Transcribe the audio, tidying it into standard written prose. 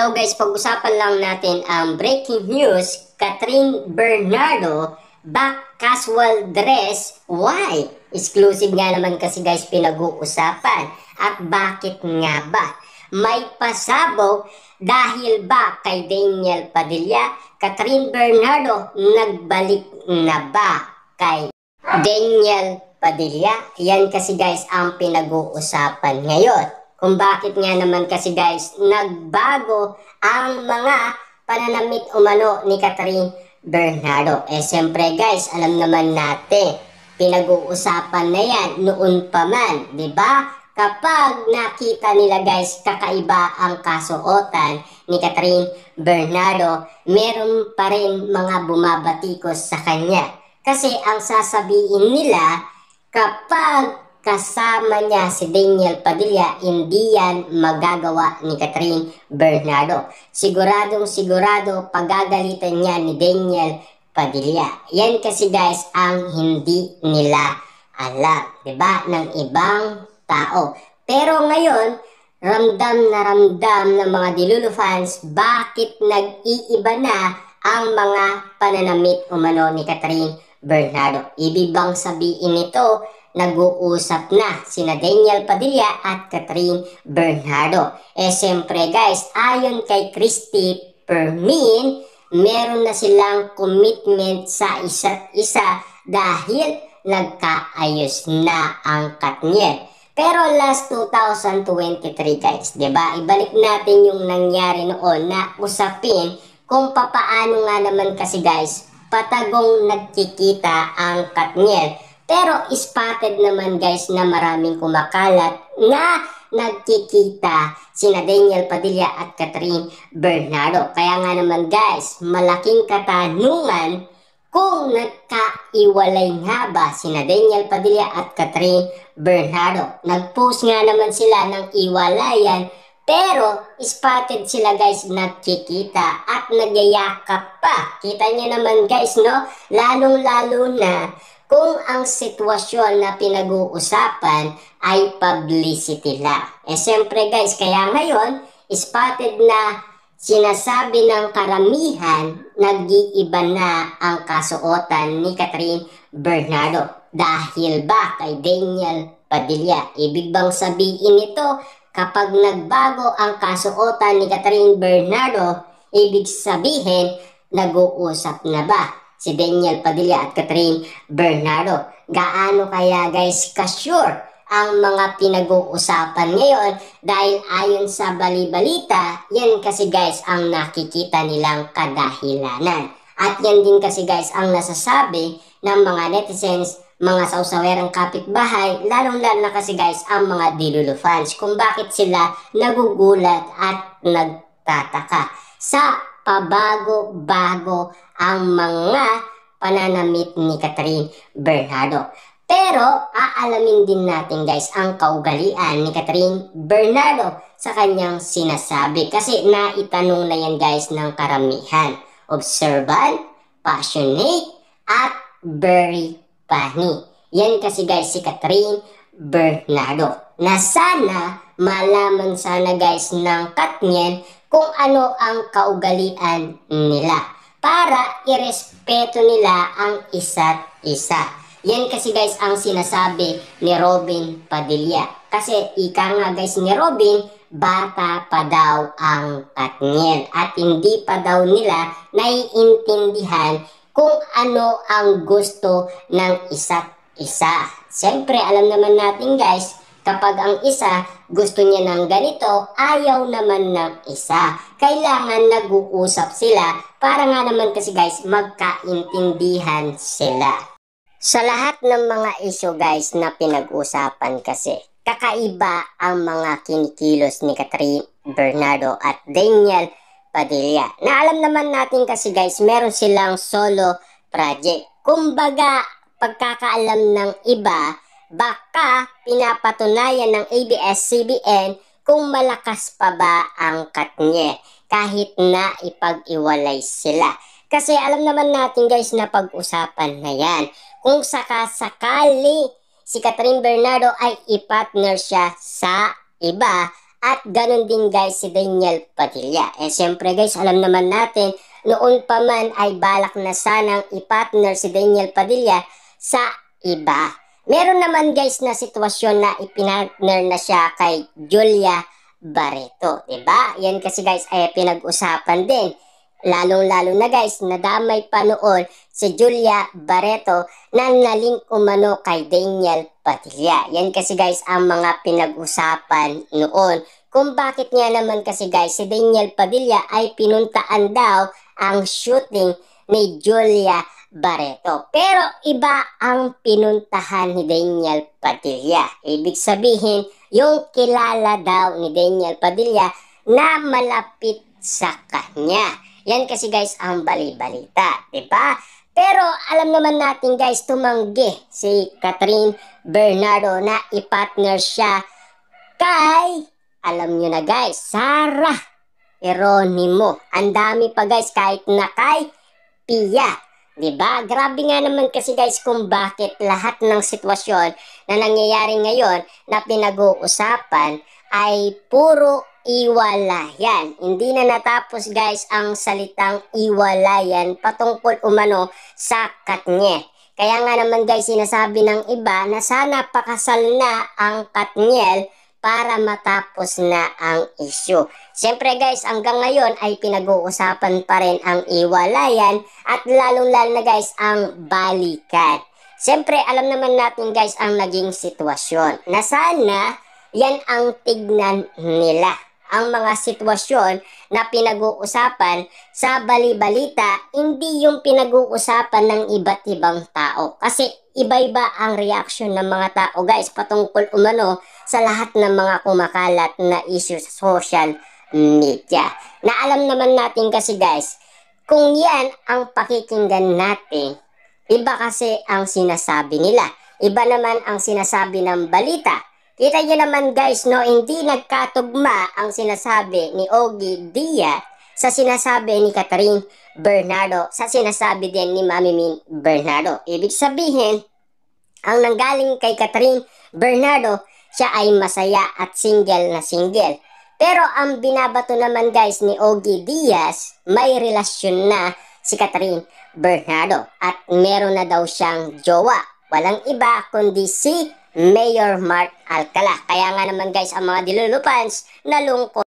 So guys, pag-usapan lang natin ang breaking news. Catherine Bernardo back casual dress. Why? Exclusive nga naman kasi guys pinag-uusapan. At bakit nga ba? May pasabog dahil ba kay Daniel Padilla? Catherine Bernardo nagbalik na ba kay Daniel Padilla? Yan kasi guys ang pinag-uusapan ngayon. Kung bakit nga naman kasi guys, nagbago ang mga pananamit umano ni Catherine Bernardo. Siyempre guys, alam naman natin, pinag-uusapan na yan noon pa man, di ba? Kapag nakita nila guys, kakaiba ang kasuotan ni Catherine Bernardo, meron pa rin mga bumabatikos sa kanya. Kasi ang sasabihin nila, kapag kasama niya si Daniel Padilla, hindi yan magagawa ni Catherine Bernardo. Siguradong sigurado pagagalitan niya ni Daniel Padilla. Yan kasi guys ang hindi nila alam, diba? Ng ibang tao. Pero ngayon, ramdam na ramdam ng mga Dilulu fans bakit nag-iiba na ang mga pananamit umano ni Catherine Bernardo. Ibig bang sabihin nito, nag-uusap na sina Daniel Padilla at Catherine Bernardo? Siyempre guys, ayon kay Christy Permin, meron na silang commitment sa isa't isa dahil nagkaayos na ang Katniel. Pero last 2023 guys, diba? Ibalik natin yung nangyari noon na usapin kung papaano nga naman kasi guys, patagong nagkikita ang Katniel. Pero spotted naman guys na maraming kumakalat na nagkikita sina Daniel Padilla at Catherine Bernardo. Kaya nga naman guys, malaking katanungan kung nagkaiwalay nga ba sina Daniel Padilla at Catherine Bernardo. Nag-post nga naman sila ng iwalayan, pero spotted sila guys nagkikita at nagyayakap pa. Kita niyo naman guys, no? Lalong-lalo na kung ang sitwasyon na pinag-uusapan ay publicity lang. Siyempre guys, kaya ngayon, spotted na sinasabi ng karamihan, nag-iiba na ang kasuotan ni Catherine Bernardo. Dahil ba kay Daniel Padilla? Ibig bang sabihin nito, kapag nagbago ang kasuotan ni Catherine Bernardo, ibig sabihin, nag-uusap na ba si Daniel Padilla at Catherine Bernardo? Gaano kaya guys ka-sure ang mga pinag-uusapan ngayon? Dahil ayon sa bali-balita, yan kasi guys ang nakikita nilang kadahilanan. At yan din kasi guys ang nasasabi ng mga netizens, mga sausawerang kapitbahay, lalong-lalo na kasi guys ang mga Dilulu fans kung bakit sila nagugulat at nagtataka sa pabago-bago ang mga pananamit ni Catherine Bernardo. Pero aalamin din natin guys ang kaugalian ni Catherine Bernardo sa kanyang sinasabi. Kasi naitanong na yan guys ng karamihan. Observant, passionate, at very funny. Yan kasi guys si Catherine Bernardo. Na sana malaman sana guys ng Katniel kung ano ang kaugalian nila para irespeto nila ang isa't isa. Yan kasi guys ang sinasabi ni Robin Padilla. Kasi ika nga guys ni Robin, bata pa daw ang Katniel at hindi pa daw nila naiintindihan kung ano ang gusto ng isa't isa. Siyempre alam naman natin guys, kapag ang isa gusto niya ng ganito, ayaw naman ng isa. Kailangan nag-uusap sila para nga naman kasi guys magkaintindihan sila. Sa lahat ng mga issue guys na pinag-usapan kasi, kakaiba ang mga kinikilos ni Catherine Bernardo at Daniel Padilla. Na alam naman natin kasi guys, meron silang solo project. Kumbaga, pagkakaalam ng iba, baka pinapatunayan ng ABS-CBN kung malakas pa ba ang Katniel kahit na ipag-iwalay sila. Kasi alam naman natin guys na pag-usapan na yan. Kung sakasakali si Catherine Bernardo ay ipartner siya sa iba At ganun din guys si Daniel Padilla. Siyempre guys, alam naman natin, noon pa man ay balak na sanang ipartner si Daniel Padilla sa iba. Meron naman guys na sitwasyon na ipinartner na siya kay Julia Barreto, diba? Yan kasi guys ay pinag-usapan din. Lalong-lalo na guys, nadamay pa noon si Julia Barreto na nalink umano kay Daniel Padilla. Yan kasi guys ang mga pinag-usapan noon. Kung bakit nga naman kasi guys si Daniel Padilla ay pinuntaan daw ang shooting ni Julia Barreto. Pero iba ang pinuntahan ni Daniel Padilla. Ibig sabihin, yung kilala daw ni Daniel Padilla na malapit sa kanya. Yan kasi guys ang bali-balita, diba? Pero alam naman natin guys, tumanggi si Catherine Bernardo na ipartner siya kay, alam nyo na guys, Sara Geronimo. Ang dami pa guys kahit na kay Pia. Diba? Grabe nga naman kasi guys kung bakit lahat ng sitwasyon na nangyayari ngayon na pinag-uusapan ay puro iwalayan. Hindi na natapos guys ang salitang iwalayan patungkol umano sa Katniel. Kaya nga naman guys sinasabi ng iba na sana pakasal na ang Katniel para matapos na ang issue. Siyempre guys, hanggang ngayon ay pinag-uusapan pa rin ang iwalayan at lalong-lalo na guys ang balikan. Siyempre, alam naman natin guys ang naging sitwasyon na sana yan ang tignan nila. Ang mga sitwasyon na pinag-uusapan sa bali-balita, hindi yung pinag-uusapan ng iba't ibang tao. Kasi iba-iba ang reaction ng mga tao guys patungkol umano sa lahat ng mga kumakalat na issue sa social media. Na alam naman natin kasi guys, kung yan ang pakikinggan natin, iba kasi ang sinasabi nila. Iba naman ang sinasabi ng balita. Kita nyo naman guys, no, hindi nagkatugma ang sinasabi ni Ogie Diaz sa sinasabi ni Catherine Bernardo, sa sinasabi din ni Mami Min Bernardo. Ibig sabihin, ang nanggaling kay Catherine Bernardo, siya ay masaya at single na single. Pero ang binabato naman guys ni Ogie Diaz, may relasyon na si Catherine Bernardo at meron na daw siyang jowa. Walang iba kundi si Mayor Mark Alcala. Kaya nga naman guys ang mga dilulupans nalungkot.